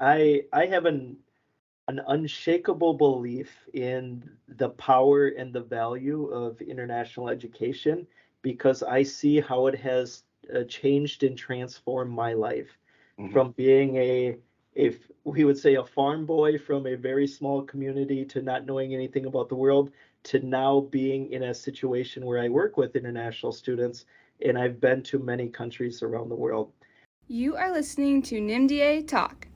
I have an unshakable belief in the power and the value of international education because I see how it has changed and transformed my life Mhm. from being a we would say a farm boy from a very small community to not knowing anything about the world to now being in a situation where I work with international students and I've been to many countries around the world. You are listening to NIMDA Talk.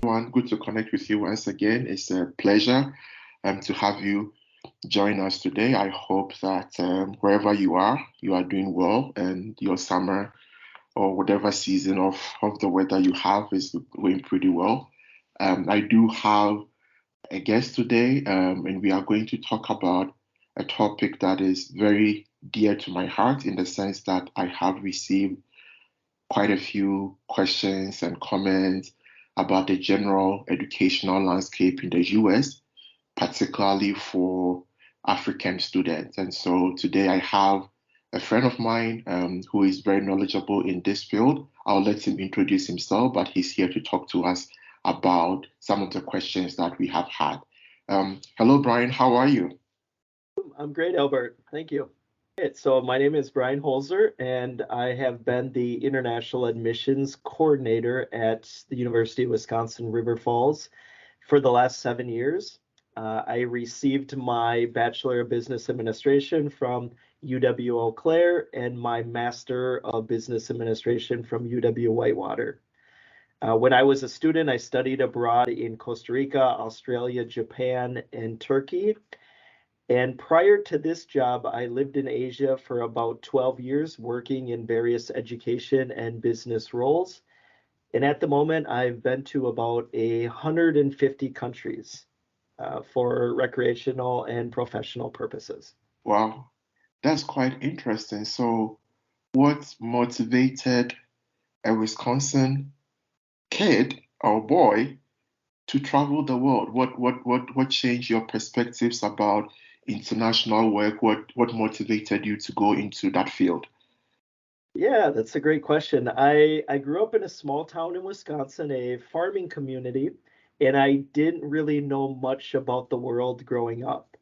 Everyone, good to connect with you once again. It's a pleasure to have you join us today. I hope that wherever you are doing well and your summer or whatever season of the weather you have is going pretty well. I do have a guest today, and we are going to talk about a topic that is very dear to my heart in the sense that I have received quite a few questions and comments about the general educational landscape in the US, particularly for African students. And so today I have a friend of mine who is very knowledgeable in this field. I'll let him introduce himself, but he's here to talk to us about some of the questions that we have had. Hello, Brian. How are you? I'm great, Albert. Thank you. So my name is Brian Holzer, and I have been the International Admissions Coordinator at the University of Wisconsin River Falls for the last 7 years. I received my Bachelor of Business Administration from UW Eau Claire and my Master of Business Administration from UW Whitewater. When I was a student, I studied abroad in Costa Rica, Australia, Japan, and Turkey. And prior to this job, I lived in Asia for about 12 years, working in various education and business roles. And at the moment, I've been to about 150 countries for recreational and professional purposes. Wow, that's quite interesting. So, what motivated a Wisconsin kid or boy to travel the world? What changed your perspectives about international work? What motivated you to go into that field? Yeah, that's a great question. I grew up in a small town in Wisconsin, a farming community, and I didn't really know much about the world growing up.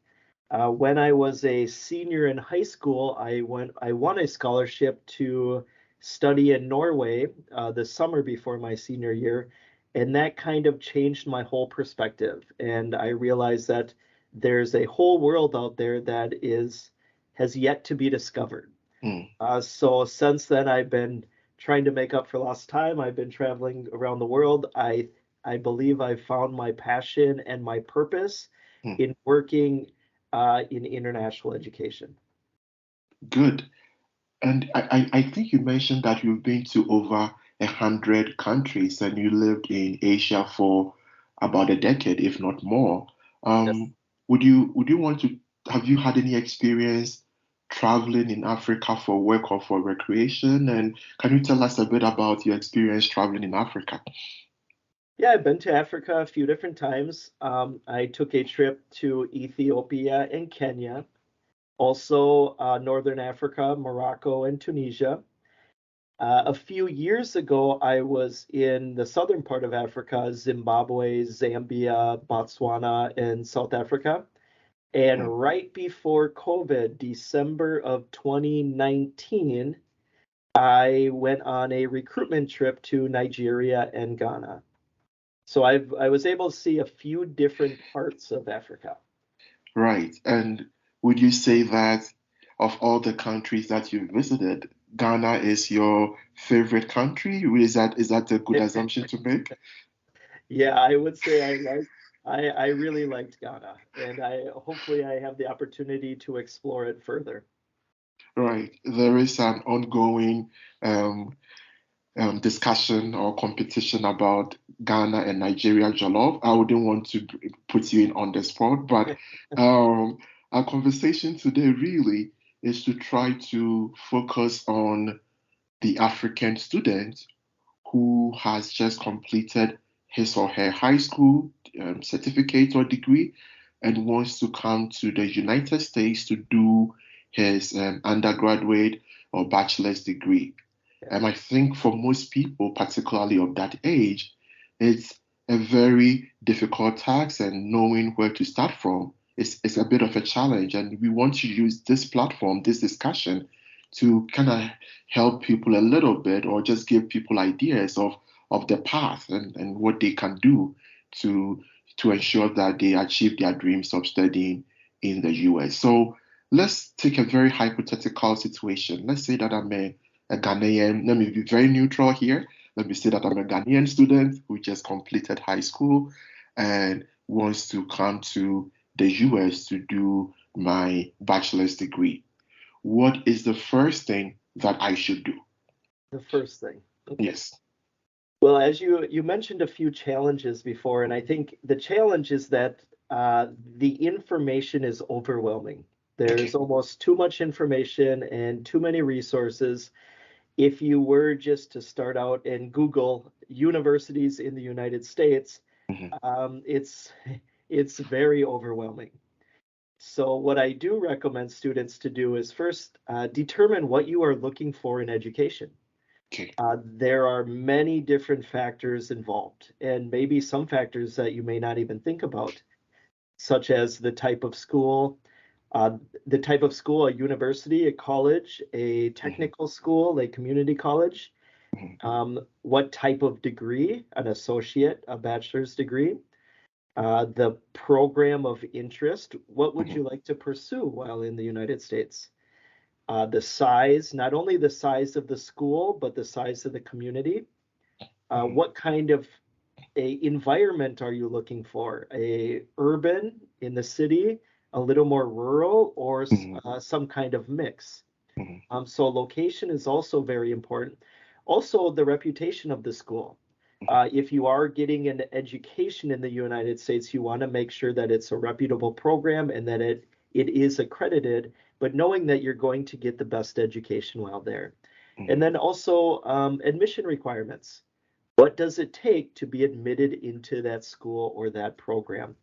When I was a senior in high school, I won a scholarship to study in Norway the summer before my senior year, and that kind of changed my whole perspective. And I realized that there's a whole world out there that is has yet to be discovered. Hmm, So since then, I've been trying to make up for lost time. I've been traveling around the world. I believe I've found my passion and my purpose hmm. in working in international education. Good. And I think you mentioned that you've been to over 100 countries and you lived in Asia for about a decade, if not more. Yes. Um, would you want to have you had any experience traveling in Africa for work or for recreation? And can you tell us a bit about your experience traveling in Africa? Yeah, I've been to Africa a few different times. I took a trip to Ethiopia and Kenya, also Northern Africa, Morocco, and Tunisia. A few years ago, I was in the southern part of Africa, Zimbabwe, Zambia, Botswana, and South Africa. Hmm. And right before COVID, December of 2019, I went on a recruitment trip to Nigeria and Ghana. So I was able to see a few different parts of Africa. Right. And would you say that of all the countries that you've visited, Ghana is your favorite country? Is that a good assumption to make? Yeah, I would say I really liked Ghana, and I hopefully I have the opportunity to explore it further. Right. There is an ongoing um, discussion or competition about Ghana and Nigeria jollof. I wouldn't want to put you in on the spot, but um, our conversation today really is to try to focus on the African student who has just completed his or her high school certificate or degree and wants to come to the United States to do his undergraduate or bachelor's degree. And I think for most people, particularly of that age, it's a very difficult task, and knowing where to start from is a bit of a challenge. And we want to use this platform, this discussion, to kind of help people a little bit, or just give people ideas of the path and what they can do to ensure that they achieve their dreams of studying in the US. So let's take a very hypothetical situation. Let's say that I'm a Ghanaian. Let me be very neutral here. Let me say that I'm a Ghanaian student who just completed high school and wants to come to the US to do my bachelor's degree. What is the first thing that I should do? The first thing. Okay. Yes. Well, as you mentioned a few challenges before, and I think the challenge is that the information is overwhelming. There's almost too much information and too many resources. If you were just to start out and Google universities in the United States, it's very overwhelming. So what I do recommend students to do is first determine what you are looking for in education. Okay. There are many different factors involved, and maybe some factors that you may not even think about, such as the type of school, a university, a college, a technical school, a community college, what type of degree, an associate, a bachelor's degree, the program of interest, what would you like to pursue while in the United States? The size, not only the size of the school, but the size of the community. What kind of a environment are you looking for? A urban in the city, a little more rural, or some kind of mix? So location is also very important. Also, the reputation of the school. If you are getting an education in the United States, you want to make sure that it's a reputable program and that it is accredited, but knowing that you're going to get the best education while there. And then also admission requirements. What does it take to be admitted into that school or that program?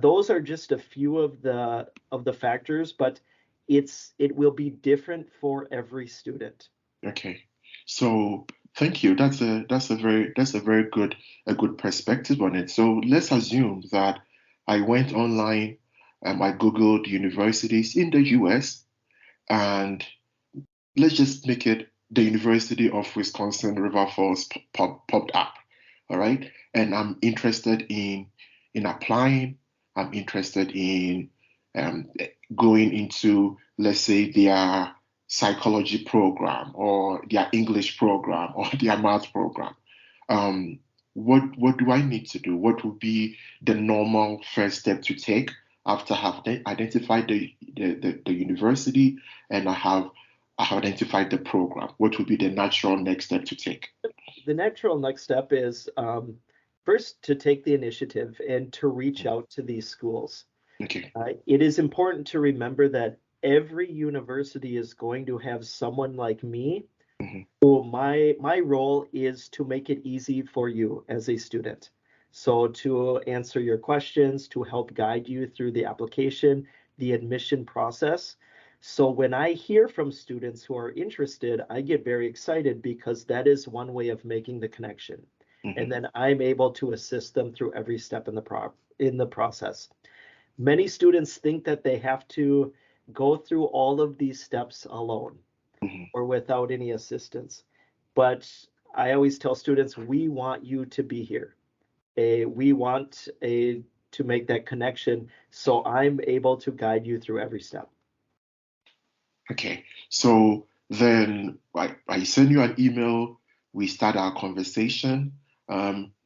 Those are just a few of the factors, but it will be different for every student. Okay. So thank you. That's a very good perspective on it. So let's assume that I went online and I Googled universities in the US, and let's just make it the University of Wisconsin River Falls popped up. All right. And I'm interested in applying. I'm interested in going into, let's say, their psychology program or their English program or their math program. What do I need to do? What would be the normal first step to take after I have identified the university and I have identified the program? What would be the natural next step to take? The natural next step is first to take the initiative and to reach out to these schools. Okay. It is important to remember that every university is going to have someone like me, who my role is to make it easy for you as a student. So to answer your questions, to help guide you through the application, the admission process. So when I hear from students who are interested, I get very excited because that is one way of making the connection. And then I'm able to assist them through every step in the process. Many students think that they have to go through all of these steps alone or without any assistance. But I always tell students, we want you to be here. We want to make that connection, so I'm able to guide you through every step. Okay, so then I send you an email, we start our conversation.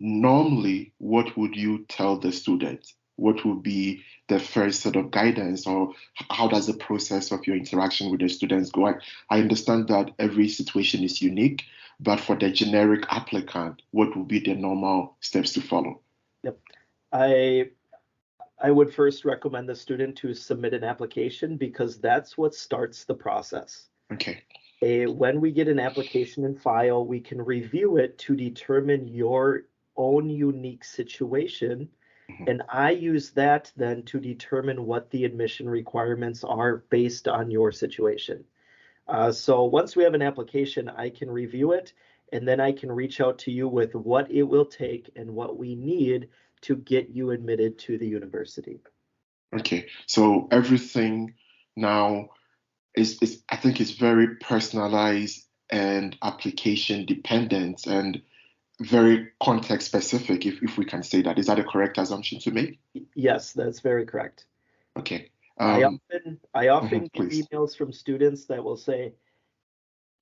Normally, what would you tell the student? What would be the first set of guidance, or how does the process of your interaction with the students go? I understand that every situation is unique, but for the generic applicant, what would be the normal steps to follow? Yep. I would first recommend the student to submit an application because that's what starts the process. Okay. When we get an application and file, we can review it to determine your own unique situation And I use that then to determine what the admission requirements are based on your situation. So once we have an application, I can review it, and then I can reach out to you with what it will take and what we need to get you admitted to the university. Okay, so everything now is I think is very personalized and application dependent and very context specific, if we can say that. Is that a correct assumption to make? Yes, that's very correct. Okay. I often get Please. emails from students that will say,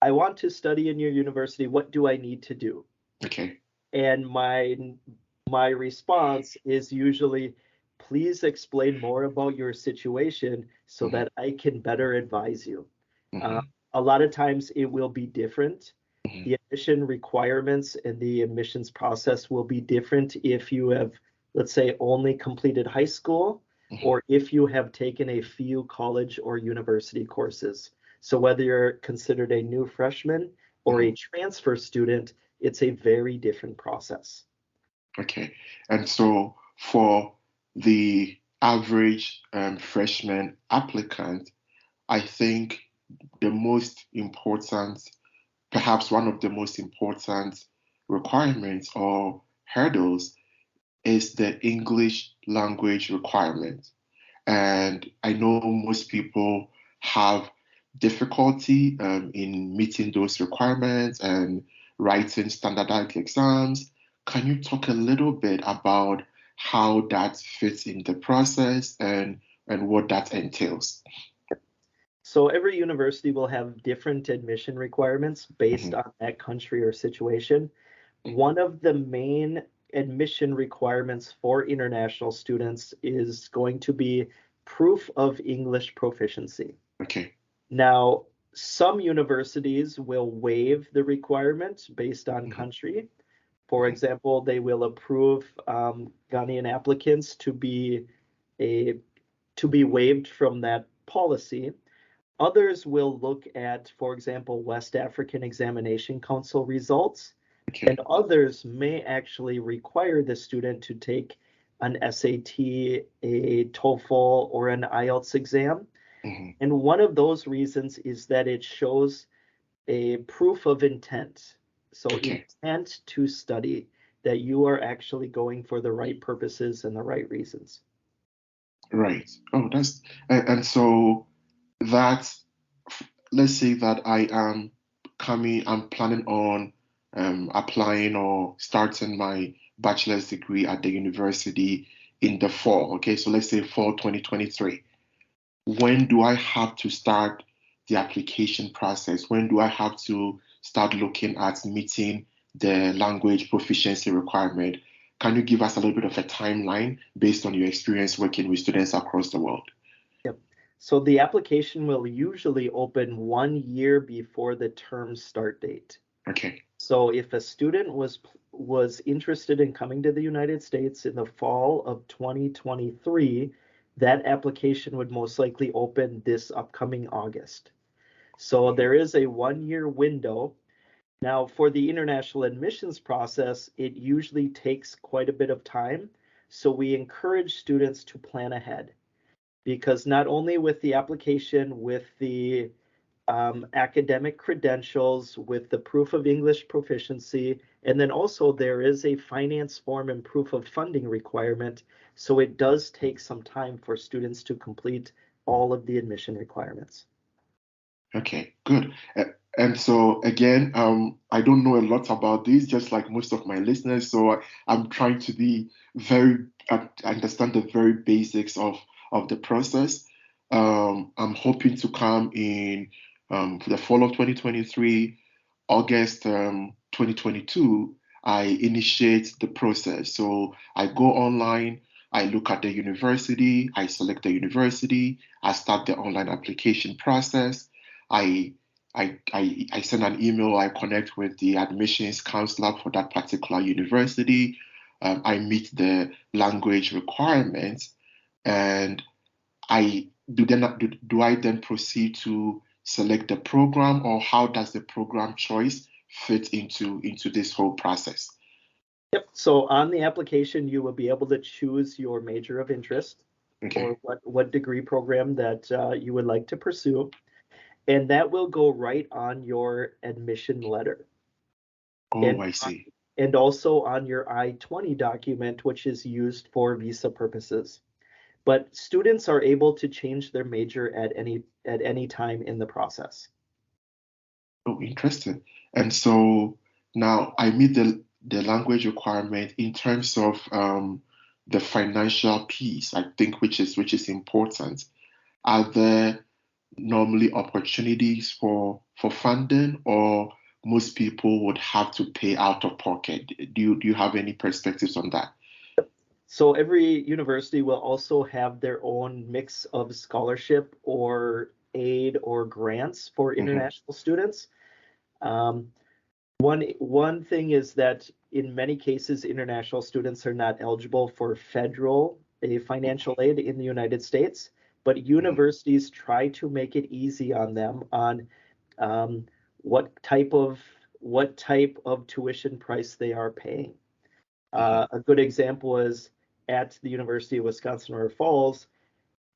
I want to study in your university. What do I need to do? Okay. And my response is usually, please explain more about your situation so that I can better advise you. A lot of times it will be different. The admission requirements and the admissions process will be different if you have, let's say, only completed high school or if you have taken a few college or university courses. So whether you're considered a new freshman or a transfer student, it's a very different process. Okay. And so for the average freshman applicant, I think the most important, perhaps one of the most important requirements or hurdles is the English language requirement. And I know most people have difficulty in meeting those requirements and writing standardized exams. Can you talk a little bit about how that fits in the process and what that entails? So every university will have different admission requirements based on that country or situation. One of the main admission requirements for international students is going to be proof of English proficiency. Okay. Now, some universities will waive the requirement based on country. For example, they will approve Ghanaian applicants to be waived from that policy. Others will look at, for example, West African Examination Council results, and others may actually require the student to take an SAT, a TOEFL, or an IELTS exam. And one of those reasons is that it shows a proof of intent. So intent to study, that you are actually going for the right purposes and the right reasons. Right. Oh, and so that's, let's say that I'm planning on applying or starting my bachelor's degree at the university in the fall. Okay, so let's say fall 2023. When do I have to start the application process? When do I have to start looking at meeting the language proficiency requirement? Can you give us a little bit of a timeline based on your experience working with students across the world? Yep. So the application will usually open 1 year before the term start date. Okay. So if a student was interested in coming to the United States in the fall of 2023, that application would most likely open this upcoming August. So there is a 1 year window. Now, for the international admissions process, it usually takes quite a bit of time. So we encourage students to plan ahead, because not only with the application, with the academic credentials, with the proof of English proficiency, and then also there is a finance form and proof of funding requirement. So it does take some time for students to complete all of the admission requirements. Okay, good. And so again, I don't know a lot about this, just like most of my listeners. So I'm trying to be understand the very basics of the process. I'm hoping to come in for the fall of 2023, August 2022. I initiate the process. So I go online, I look at the university, I select the university, I start the online application process. I send an email, I connect with the admissions counselor for that particular university. I meet the language requirements, and do I then proceed to select the program, or how does the program choice fit into this whole process? Yep. So on the application, you will be able to choose your major of interest Okay. or what degree program that you would like to pursue. And that will go right on your admission letter. Oh, And I see. and also on your I-20 document, which is used for visa purposes. But students are able to change their major at any time in the process. Oh, interesting. And so now I meet the language requirement in terms of the financial piece, I think, which is important. Are there normally opportunities for funding, or most people would have to pay out of pocket? Do you have any perspectives on that? So every university will also have their own mix of scholarship or aid or grants for Hmm. international students. Um, one thing is that in many cases, international students are not eligible for federal financial aid in the United States, but Hmm. universities try to make it easy on them on um, what type of tuition price they are paying. Hmm. A good example is at the University of Wisconsin-River Falls,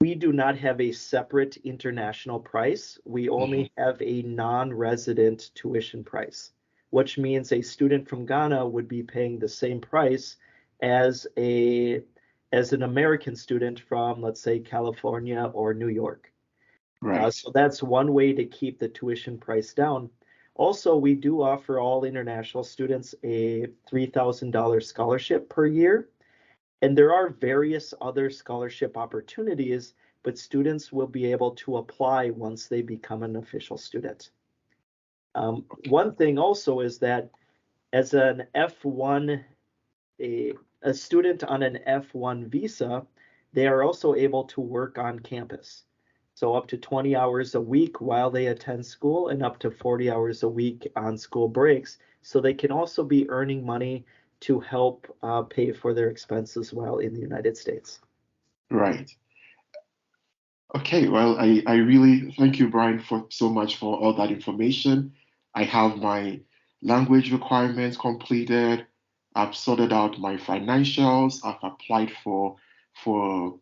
we do not have a separate international price. We Hmm. only have a non-resident tuition price, which means a student from Ghana would be paying the same price as an American student from, let's say, California or New York. Right. So that's one way to keep the tuition price down. Also, we do offer all international students a $3,000 scholarship per year. And there are various other scholarship opportunities, but students will be able to apply once they become an official student. One thing also is that as an F1, a student on an F1 visa, they are also able to work on campus. So up to 20 hours a week while they attend school and up to 40 hours a week on school breaks. So they can also be earning money to help pay for their expenses while in the United States. Right. Okay, well, I really thank you, Brian, for so much for all that information. I have my language requirements completed. I've sorted out my financials. I've applied for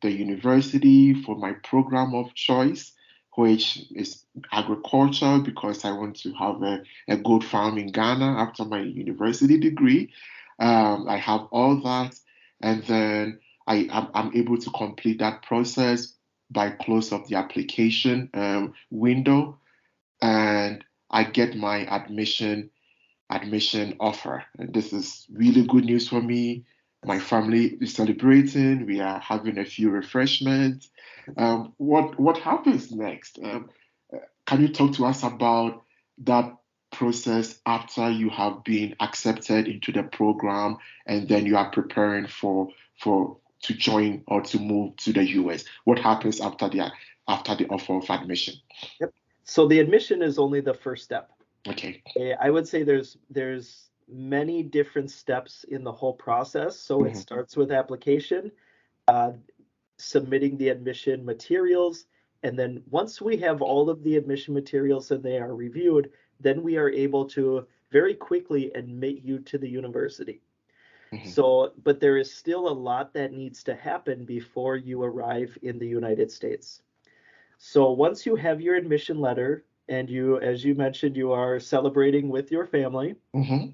the university for my program of choice, which is agriculture, because I want to have a good farm in Ghana after my university degree. I have all that, and then I'm able to complete that process by close of the application window, and I get my admission offer. And this is really good news for me. My family is celebrating. We are having a few refreshments. What happens next? Can you talk to us about that process after you have been accepted into the program and then you are preparing for to join or to move to the US? What happens after the offer of admission? Yep. So the admission is only the first step. Okay. I would say there's many different steps in the whole process. So it Hmm. starts with application, uh, submitting the admission materials, and then once we have all of the admission materials and they are reviewed, then we are able to very quickly admit you to the university. Hmm. So, but there is still a lot that needs to happen before you arrive in the United States. So once you have your admission letter and you, as you mentioned, you are celebrating with your family, Hmm.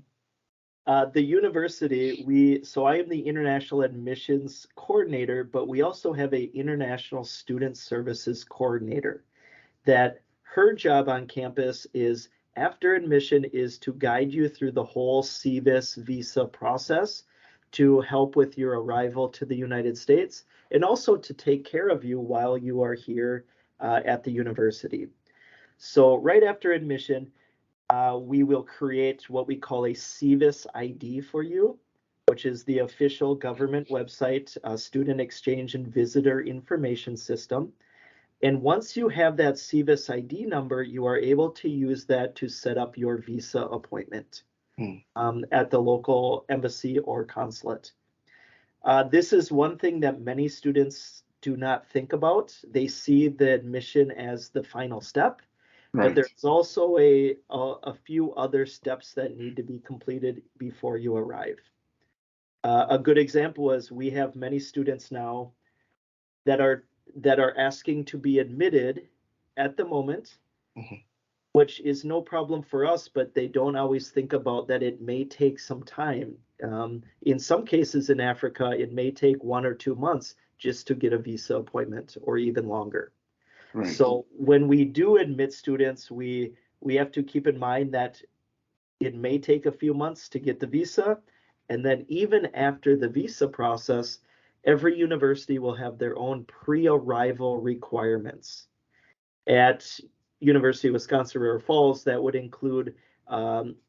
the university, so I am the international admissions coordinator, but we also have a international student services coordinator that her job on campus is after admission is to guide you through the whole CVIS visa process to help with your arrival to the United States and also to take care of you while you are here at the university. So right after admission, we will create what we call a CVIS ID for you, which is the official government website, Student Exchange and Visitor Information System. And once you have that CVIS ID number, you are able to use that to set up your visa appointment at the local embassy or consulate. This is one thing that many students do not think about. They see the admission as the final step, but Right. there's also a few other steps that need to be completed before you arrive. A good example is we have many students now that are asking to be admitted at the moment, Mhm. which is no problem for us, but they don't always think about that it may take some time. In some cases in Africa, it may take 1 or 2 months just to get a visa appointment or even longer. Right. So when we do admit students, we have to keep in mind that it may take a few months to get the visa. And then even after the visa process, every university will have their own pre-arrival requirements. At University of Wisconsin River Falls, that would include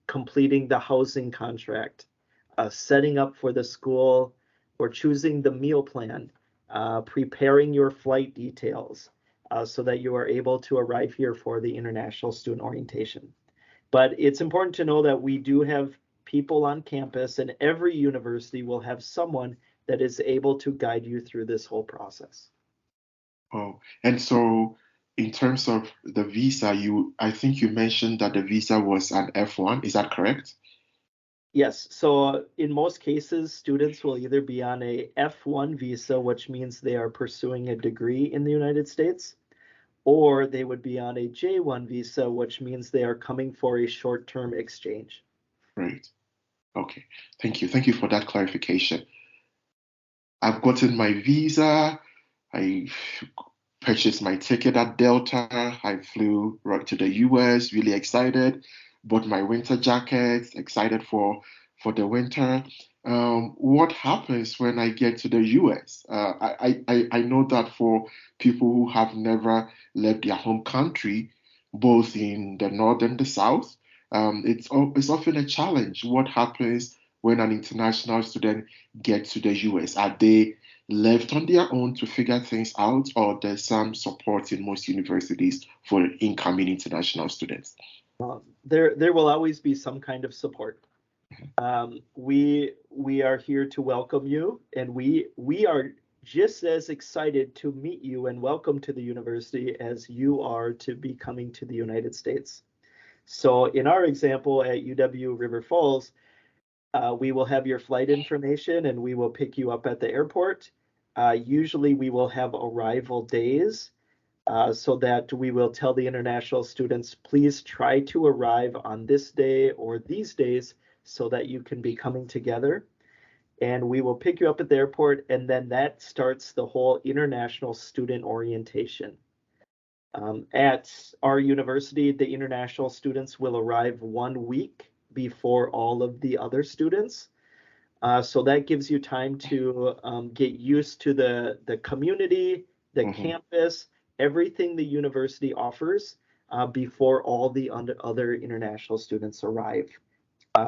completing the housing contract, setting up for the school, or choosing the meal plan, preparing your flight details so that you are able to arrive here for the International Student Orientation. But it's important to know that we do have people on campus, and every university will have someone that is able to guide you through this whole process. Oh, and so in terms of the visa, I think you mentioned that the visa was an F1. Is that correct? Yes, so in most cases, students will either be on a F1 visa, which means they are pursuing a degree in the United States, or they would be on a J1 visa, which means they are coming for a short-term exchange. Right. Okay. Thank you. Thank you for that clarification. I've gotten my visa. I purchased my ticket at Delta. I flew right to the US, really excited. Bought my winter jacket, excited for the winter. What happens when I get to the US? I know that for people who have never left their home country, both in the north and the south, it's often a challenge. What happens when an international student gets to the US? Are they left on their own to figure things out, or there's some support in most universities for incoming international students? There will always be some kind of support. We are here to welcome you, and we are just as excited to meet you and welcome to the university as you are to be coming to the United States. So in our example at UW River Falls, we will have your flight information and we will pick you up at the airport. Usually we will have arrival days so that we will tell the international students, please try to arrive on this day or these days so that you can be coming together. And we will pick you up at the airport, and then that starts the whole international student orientation. At our university, the international students will arrive 1 week before all of the other students. So that gives you time to get used to the community, the Mhm. campus, everything the university offers before all the other international students arrive.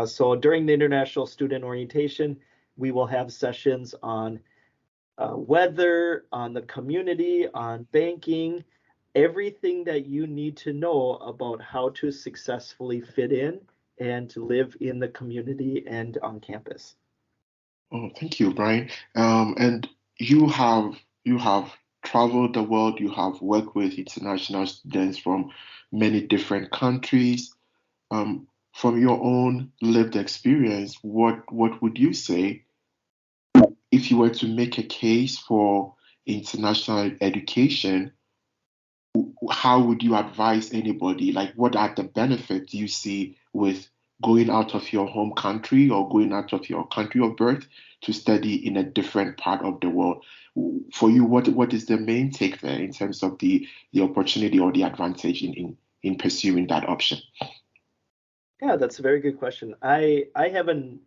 So during the international student orientation, we will have sessions on weather, on the community, on banking, everything that you need to know about how to successfully fit in and to live in the community and on campus. Oh, thank you, Brian. And you have traveled the world. You have worked with international students from many different countries. From your own lived experience, what would you say if you were to make a case for international education? How would you advise anybody? Like, what are the benefits you see with going out of your home country or going out of your country of birth to study in a different part of the world? For you, what is the main take there in terms of the opportunity or the advantage in pursuing that option? Yeah, that's a very good question. I have an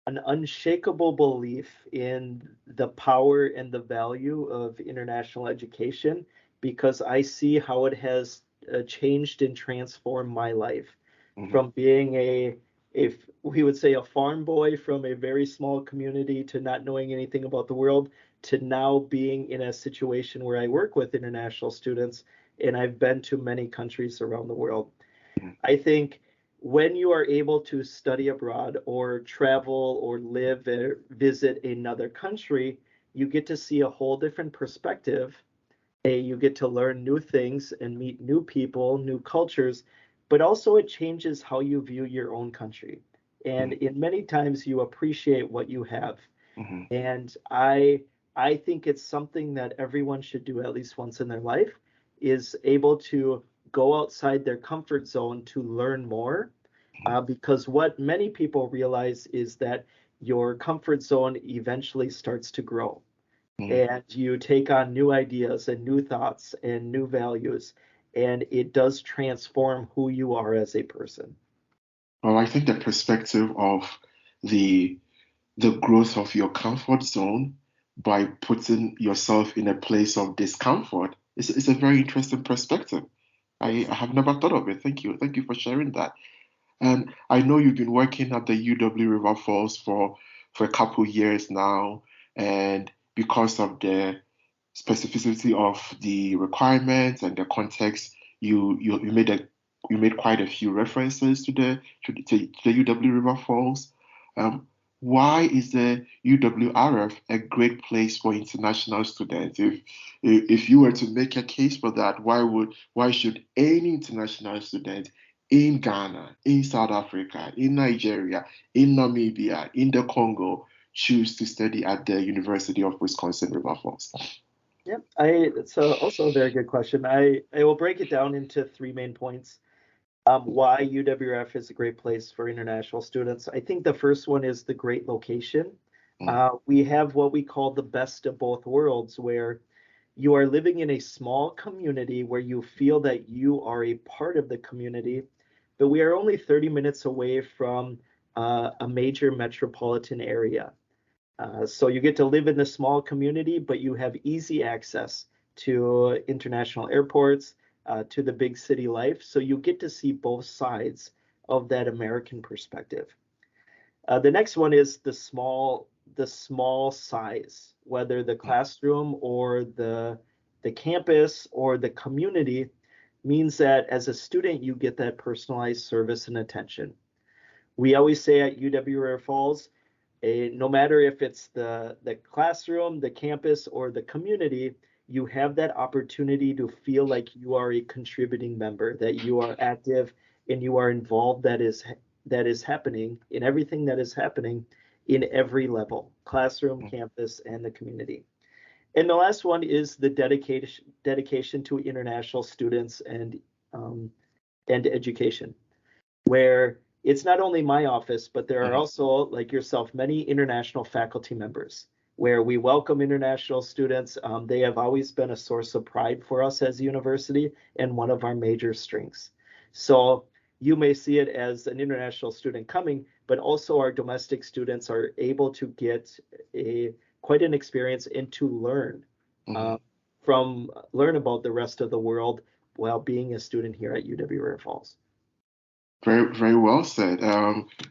unshakable belief in the power and the value of international education because I see how it has changed and transformed my life Mhm. from being if we would say a farm boy from a very small community to not knowing anything about the world to now being in a situation where I work with international students and I've been to many countries around the world. I think when you are able to study abroad or travel or live or visit another country, you get to see a whole different perspective. You get to learn new things and meet new people, new cultures, but also it changes how you view your own country. and in many times you appreciate what you have. Mm-hmm. And I think it's something that everyone should do at least once in their life, is able to go outside their comfort zone to learn more. Because what many people realize is that your comfort zone eventually starts to grow, Mm-hmm. and you take on new ideas and new thoughts and new values, and it does transform who you are as a person. Well, I think the perspective of the the growth of your comfort zone by putting yourself in a place of discomfort is a very interesting perspective. I Yes. have never thought of it. Thank you. Thank you for sharing that. And I know you've been working at the UW River Falls for a couple years now, and because of the specificity of the requirements and the context, you made quite a few references to the UW River Falls. Um, why is the UWRF a great place for international students? If you were to make a case for that, why should any international student in Ghana, in South Africa, in Nigeria, in Namibia, in the Congo choose to study at the University of Wisconsin River Falls? Yep. It's also a very good question. I will break it down into three main points. Why UWF is a great place for international students. I think the first one is the great location. Mm, We have what we call the best of both worlds, where you are living in a small community where you feel that you are a part of the community, but we are only 30 minutes away from a major metropolitan area. So you get to live in the small community, but you have easy access to international airports, to the big city life. So you get to see both sides of that American perspective. The next one is the small size, whether the mm, classroom or the campus or the community, means that as a student you get that personalized service and attention. We always say at UW River Falls, no matter if it's the classroom, the campus, or the community, you have that opportunity to feel like you are a contributing member, that you are active and you are involved, that is happening in everything that is happening in every level, classroom, mm. campus, and the community. And the last one is the dedication to international students um, and education, where it's not only my office, but there are Mhm. also, like yourself, many international faculty members where we welcome international students. They have always been a source of pride for us as a university and one of our major strengths. So you may see it as an international student coming, but also our domestic students are able to get a quite an experience and to learn uh, Mhm. learn about the rest of the world while being a student here at UW River Falls. Very, very well said.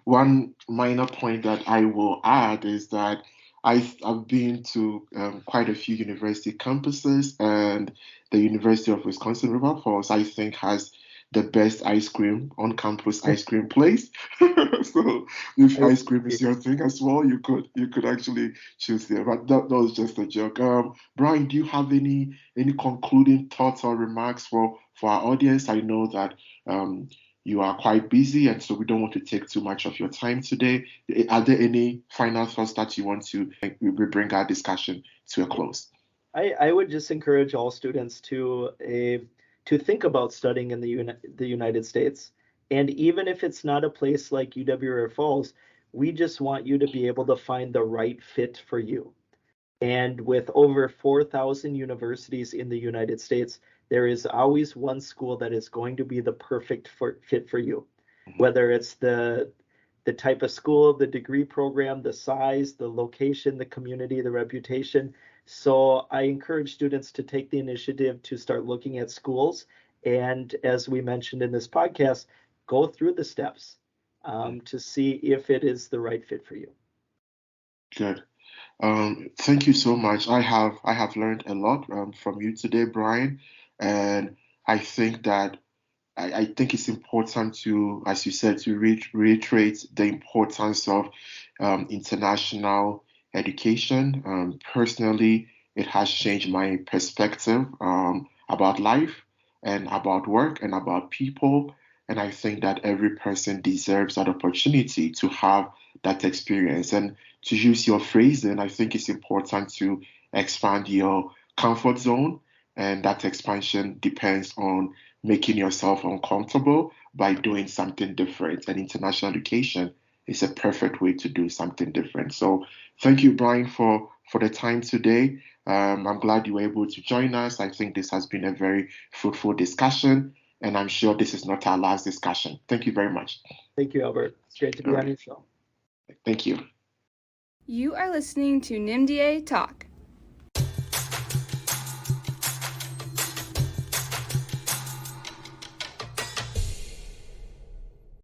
One minor point that I will add is that I've been to quite a few university campuses, and the University of Wisconsin River Falls, I think, has the best ice cream on campus ice cream place. So if I ice cream is your thing as well, you could actually choose there. But that was just a joke. Brian, do you have any concluding thoughts or remarks for our audience? I know that um, you are quite busy, and so we don't want to take too much of your time today. Are there any final thoughts that you want to we bring our discussion to a close? I would just encourage all students to think about studying in the United States. And even if it's not a place like UW River Falls, we just want you to be able to find the right fit for you. And with over 4,000 universities in the United States, there is always one school that is going to be the perfect fit for you, Mhm. whether it's the type of school, the degree program, the size, the location, the community, the reputation. So I encourage students to take the initiative to start looking at schools. And as we mentioned in this podcast, go through the steps to see if it is the right fit for you. Good. Thank you so much. I have learned a lot from you today, Brian, and I think that I think it's important to, as you said, to reiterate the importance of international education. Personally, it has changed my perspective about life and about work and about people. And I think that every person deserves that opportunity to have that experience. And to use your phrasing, I think it's important to expand your comfort zone. And that expansion depends on making yourself uncomfortable by doing something different. And international education is a perfect way to do something different. So thank you, Brian, for the time today. I'm glad you were able to join us. I think this has been a very fruitful discussion, and I'm sure this is not our last discussion. Thank you very much. Thank you, Albert. It's great to be All on right. your show. Thank you. You are listening to NIMDA Talk.